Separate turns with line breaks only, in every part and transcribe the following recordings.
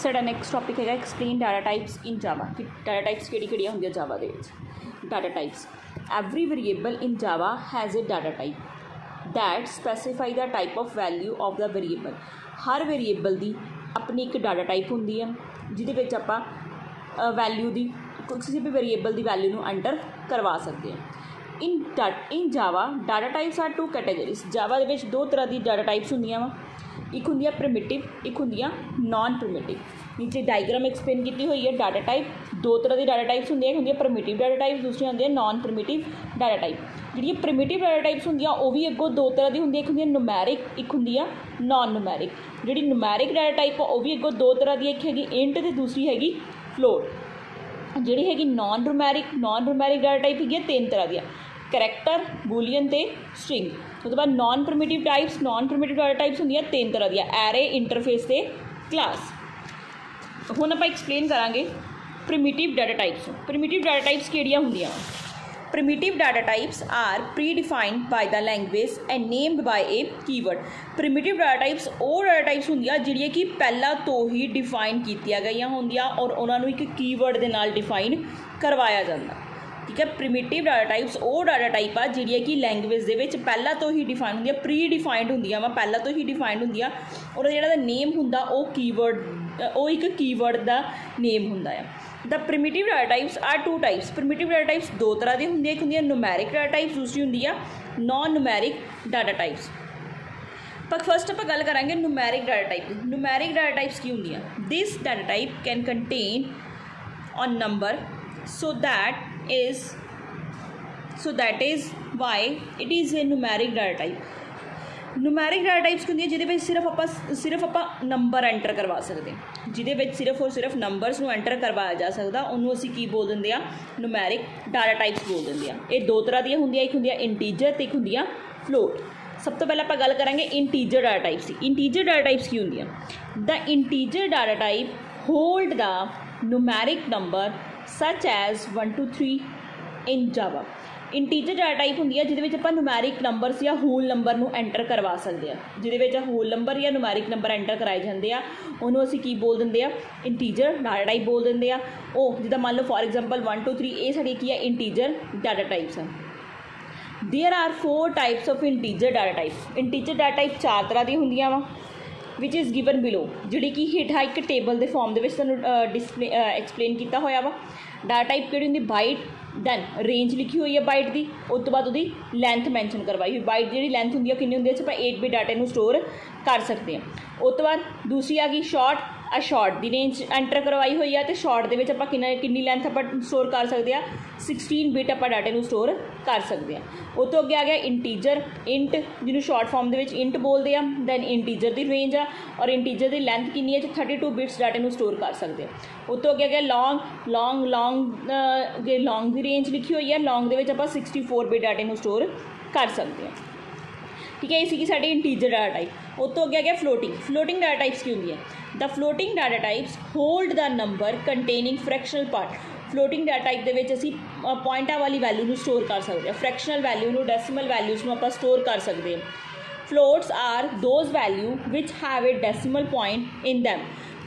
साडा next topic है explain data types in Java कि डाटा टाइप्स किहड़ी होंदी जावा दे विच। Data types every variable in Java has a data type that specify the type of value of the variable. हर variable की अपनी एक डाटा टाइप होंदी है जिहदे विच आपां वैल्यू की किसी भी वेरिएबल की वैल्यू नूं एंटर करवा सकते हैं। In Java data types are two categories. Java दे विच दो तरह की डाटा टाइप्स होंदियां वा, एक होंदी प्रिमिटिव, एक होंदी नॉन प्रिमिटिव। नीचे डायग्राम एक्सप्लेन की हुई है। डाटा टाइप दो तरह की डाटा टाइप्स होंदी है, प्रिमिटिव डाटा टाइप, दूसरी होंदी नॉन प्रिमिटिव डाटा टाइप। जी प्रिमिटिव डाटा टाइप्स होंदी वो भी अगों दो तरह की होंदी, एक होंदी नुमैरिक, एक होंदी नॉन नुमैरिक। जी नुमैरिक डाटा टाइप वो भी अगों दो तरह की, एक हैगी इंट ते दूसरी हैगी फ्लोट। जी हैगी नॉन नुमैरिक डाटा टाइप हैगी तीन तरह की, करैक्टर, बूलीयन ते स्ट्रिंग। उसके बाद नॉन प्रिमिटिव डाटा टाइप्स होंदियां तीन तरह दी, एरे, इंटरफेस ते क्लास। हुण आपां एक्सप्लेन करांगे primitive data types. Primitive data types किहड़ियां होंदियां? Primitive data types are predefined by the language and named by a keyword. Primitive data types वो डाटा टाइप्स होंदियां जिहड़ियां कि पहला तो ही डिफाइन कीतियां गईयां होंदियां और उन्हां नूं एक कीवर्ड दे नाल डिफाइन करवाया जांदा। ठीक है, प्रिमिटिव डाटा टाइप्स वो डाटा टाइप आ जिहड़ियां कि लैंग्वेज दे विच पहला तो ही डिफाइन होंदियां, प्री डिफाइंड होंदियां वा, पहला तो ही डिफाइंड होंदियां और जिहड़ा नेम हुंदा वो कीवर्ड, वो एक कीवर्ड दा नेम हुंदा है। The primitive data types are two types. Primitive data types दो तरह की होंदी, एक होंदी नुमैरिक डाटा टाइप्स, दूसरी होंदी नॉन नुमैरिक डाटा टाइप्स। पर फस्ट आप गल करांगे नुमैरिक डाटा टाइप। नुमैरिक डाटा टाइप्स की होंदी? This data type can contain on number so that is why it is a numeric data type. numeric data types होंदी जिहदे विच सिर्फ आपां नंबर एंटर करवा सकते हैं, जिहदे विच सिर्फ और सिर्फ नंबरस नूं एंटर करवाया जा सकदा, उन्होंने असीं की बोल दिंदे आ numeric data types बोल दिंदे आ। ये दो तरह दी होंदी, एक होंदी इंटीजर ते एक होंदी फ्लोट। सब तो पहले आपां गल करांगे इंटीजर डाटा टाइप्स की। इंटीजर डाटा टाइप्स की होंदी? The integer data type hold the numeric number such as 1 2 3 in Java. Integer data type होंदी है जिहदे विच आपां नुमैरिक नंबरस या होल नंबर नूं एंटर करवा सकते हैं। जिहदे विच होल नंबर या नुमैरिक नंबर एंटर कराए जाते हैं उन्होंने असीं की बोल दिंदे आ इंटीजर डाटा टाइप बोल दिंदे आ। ओह जिद्दां मान लो फॉर एग्जाम्पल 1 2 3 ये साडी की है इंटीजर डाटा टाइप्स है। There are 4 types of integer data type. Integer data type 4 तरह दी होंदियां वा विच इज़ गिवन बिलो, जिहड़ी कि हेठा एक टेबल के फॉर्म के डिस्प्ले एक्सप्लेन किया होया वा। डाटा टाइप किहड़ी होंदी? बाइट, दैन रेंज लिखी हुई है बाइट की, उस तो बाद उसकी लैंथ मैंशन करवाई हुई। बाइट जी लैंथ होंदी है कितनी होंदी है, आप 8 बिट डाटे को स्टोर कर सकते हैं। उस तो बाद दूसरी आ गई शॉर्ट, शॉर्ट की रेंज एंटर करवाई हुई है, तो शॉर्ट के आप कितनी लैंथ आप स्टोर कर सकते हैं, 16 बिट आप डाटे को स्टोर कर सकते हैं। उस तो अगे आ गया इंटीजर, इंट जिन्होंने शॉर्ट फॉर्म के इंट बोलते हैं। दैन इंटीजर की रेंज आ और इंटीजर की लैंथ कितनी है, 32 बिट्स डाटे को स्टोर कर सकते हैं। उस तो अगे आ गया लॉन्ग की रेंज लिखी हुई है, लॉन्ग के आप 64 बिट डाटे को स्टोर कर सकते हैं। ठीक है, ये साड़ी इंटीजर डाटा टाइप। उस तो अगे आ गया फ्लोटिंग डाटा टाइप्स की होंगी है? The floating data types hold the number containing fractional part. Floating data type के असी पॉइंटा वाली वैल्यू को स्टोर कर सकते हैं, फ्रैक्शनल वैल्यू डेसिमल वैल्यूज़ आप स्टोर कर सकते हैं। Floats are those value which have a decimal point in them.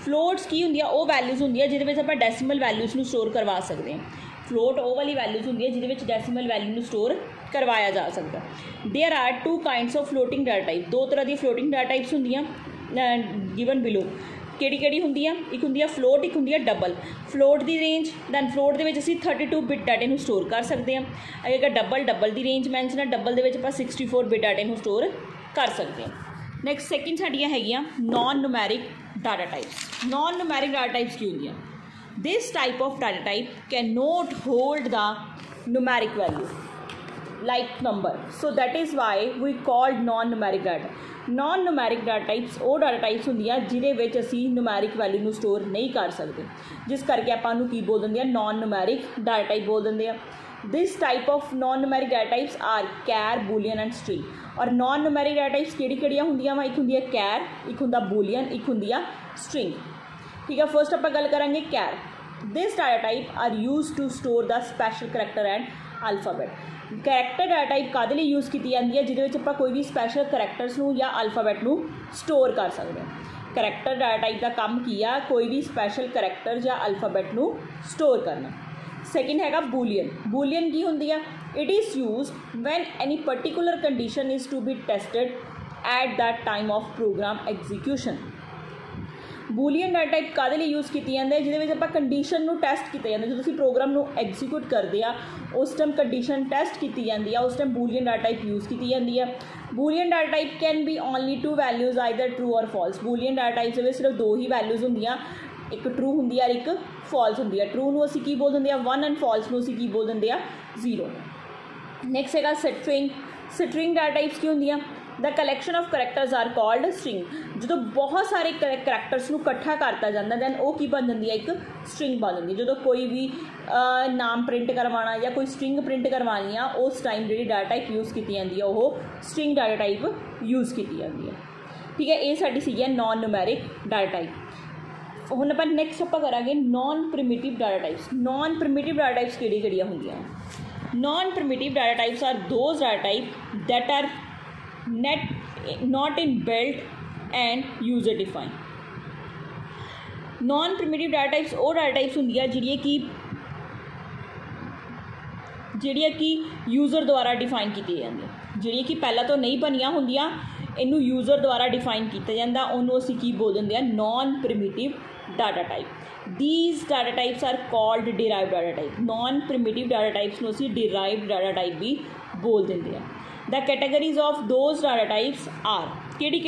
Floats की होंगी वो वैल्यूज़ होंगी जिहदे आप डेसिमल वैल्यूज़ स्टोर करवा सकते हैं। फ्लोट वो वाली वैल्यूज़ होंगी जिहदे डेसिमल वैल्यू स्टोर करवाया जा सकता। There are 2 kinds of floating data type. दो तरह की फ्लोटिंग डाटा टाइप्स होंदियां गिवन बिलो। किहड़ी होंदी है? एक होंदी है फ्लोट, एक होंदी है डबल। फ्लोट की रेंज, दैन फ्लोट के असीं 32 बिट डाटे को स्टोर कर सकते हैं। अगर डबल की रेंज मैंशन है, डबल के आप 64 बिट डाटे को स्टोर कर सकते हैं। नैक्सट सैकेंड साड़ियाँ हैगियां non numeric data types. Non numeric data types की होंदियां? This type of data type can not hold the numeric value like number, so that is why we called non numeric data. Non numeric data types वो data types होंदियां जिहदे विच असीं नुमैरिक value नूं store नहीं कर सकते, जिस करके आपां नूं की बोल दिंदे आ नॉन नुमैरिक डाटा टाइप बोल दिंदे आ। This type of non numeric data types are char, boolean and string. और नॉन नुमैरिक डाटा टाइप्स किहड़ियां होंदियां वा? एक होंदी है कैर, एक होंदा बूलियन, एक होंदी है स्ट्रिंग। ठीक है, फर्स्ट आपां गल करांगे char. This data type are use to store the special character and alphabet. Character data type काहदे लई यूज़ की जाती है? जिहदे विच आपां कोई भी स्पैशल करैक्टर्स नूं या अल्फाबैट नूं स्टोर कर सकते हैं। करैक्टर डाटा टाइप का काम की आ, कोई भी स्पैशल करैक्टर या अल्फाबैट नू स्टोर करना। सैकेंड हैगा बूलीयन। बूलीयन की होंदी है, it is use when any particular condition is to be tested at that time of program execution. Boolean data type काहदे लई यूज़ कीती जांदी है, जिहदे विच आपां कंडीशन नू टेस्ट कीता जांदा, जो तुसीं प्रोग्राम नू एग्जीक्यूट करदे आ उस टाइम कंडीशन टेस्ट की जाती है, उस time Boolean data type use की जाती है। Boolean data type can be only two values either true और false. Boolean data type they which सिर्फ दो ही वैल्यूज़ होंदियां, एक ट्रू होंदी है, एक फॉल्स होंदी है। ट्रू नू असीं की बोल दिंदे आ 1 एंड फॉल्स नू असीं की बोल दिंदे आ 0। नैक्सट हैगा स्ट्रिंग। स्ट्रिंग डाटा टाइप्स की होंदियां, the collection of characters are called string. जो बहुत सारे करैक्टर्स नू इकट्ठा करता जाता दैन वो की बन जाती है, एक स्ट्रिंग बन जाती है। जो कोई भी नाम प्रिंट करवाना या कोई स्ट्रिंग प्रिंट करवानी आ उस टाइम जी डाटा टाइप यूज़ की जाती है वो स्ट्रिंग डाटा टाइप यूज़ की जाती है। ठीक है, ये साडी सी है नॉन न्यूमैरिक डाटा टाइप। हुण आपां नैक्सट आपां करांगे non primitive data types. Non primitive data types किहड़ियां होंदियां? Non primitive data types are those data type that are not inbuilt and user defined। Non primitive data types वो data types होंदियां ਜਿਹੜੀਆਂ कि यूज़र द्वारा define की जाती, ਜਿਹੜੀਆਂ कि पहला तो नहीं बनिया होंदियां, इनू यूज़र द्वारा डिफाइन किया जाता, उन्होंने असीं की बोल दिंदे आ non primitive data type. These data types are called derived data type. Non primitive data types नूं असीं डिराइव्ड डाटा टाइप भी बोल दिंदे आ। The categories of those data types are, किहड़ी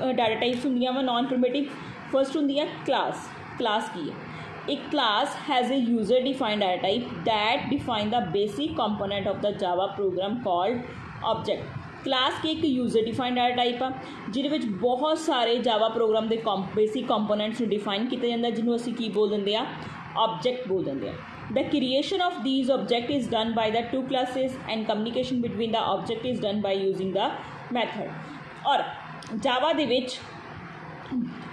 डाटा टाइप्स होंदियां वा नॉन प्रिमिटिव? फर्स्ट होंदी है क्लास। क्लास की है? एक class has a user defined data type that define the basic component of the Java program called object. Class की एक यूज़र डिफाइंड डाटा टाइप आ जिहदे विच बहुत सारे जावा प्रोग्राम के बेसिक कंपोनेंट्स नूं डिफाइन किया जाता, जिन्हों असीं की बोल दिंदे आ ऑब्जेक्ट बोल दिंदे आ। The creation of these object is done by the two classes and communication between the object is done by using the method। और जावा दे विच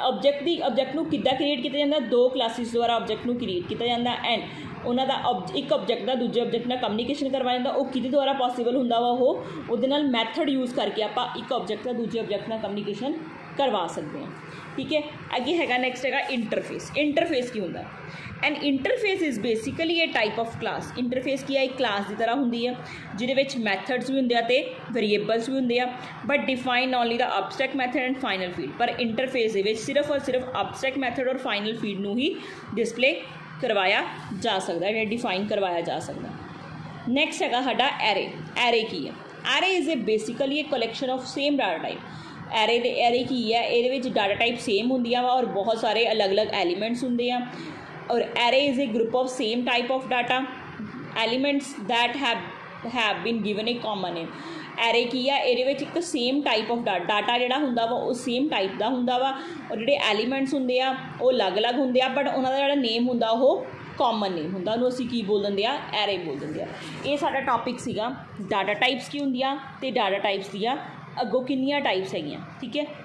ऑब्जेक्ट नूं किद्दां क्रिएट किया जाता? दो क्लासेस द्वारा ऑब्जेक्ट नूं क्रिएट किया जाता एंड उन्हां दा एक ऑब्जेक्ट का दूजे ऑब्जेक्ट नाल कम्युनिकेशन करवाया जाता। वो किहदे द्वारा पॉसीबल हुंदा वा? उहदे नाल मैथड यूज़ करके आपां एक ऑब्जेक्ट का दूजे ऑब्जेक्ट नाल कम्युनिकेशन करवा सकते हैं। ठीक है, अगे हैगा नैक्सट हैगा इंटरफेस। इंटरफेस की होंदा? And interface is basically A type of class. Interface की एक क्लास की तरह होंदी है जिहदे विच मैथड्स भी होंदे आ ते वेरीएबल्स भी होंदे आ, but define only the abstract method and final field. पर इंटरफेस दे विच सिर्फ और सिर्फ अबस्ट्रैक्ट मैथड और फाइनल फीड नूं ही डिस्पले करवाया जा सकता है, डिफाइन करवाया जा सकता। नैक्सट हैगा साडा एरे। एरे की है? Array is A basically A collection of same data type. Array की है? ये डाटा टाइप सेम होंदियां वा और बहुत सारे अलग अलग एलीमेंट्स होंदे आ। और array is a group of same type of data elements that have been given a common name. Array की है? ये एक सेम टाइप ऑफ डाटा जिहड़ा हुंदा वा वो सेम टाइप का हुंदा वा और जिहड़े एलीमेंट्स होंदे आ वो अलग अलग होंदे आ, बट उन्हां दा जिहड़ा नेम हुंदा वो कॉमन नेम हुंदा, उहनूं असीं की बोल दिंदे आ? एरे बोल दिंदे आ। ये साडा टॉपिक सीगा डाटा टाइप्स की होंदियां ते डाटा टाइप्स दियां अगों कितनियां टाइप्स हैगियां। ठीक है।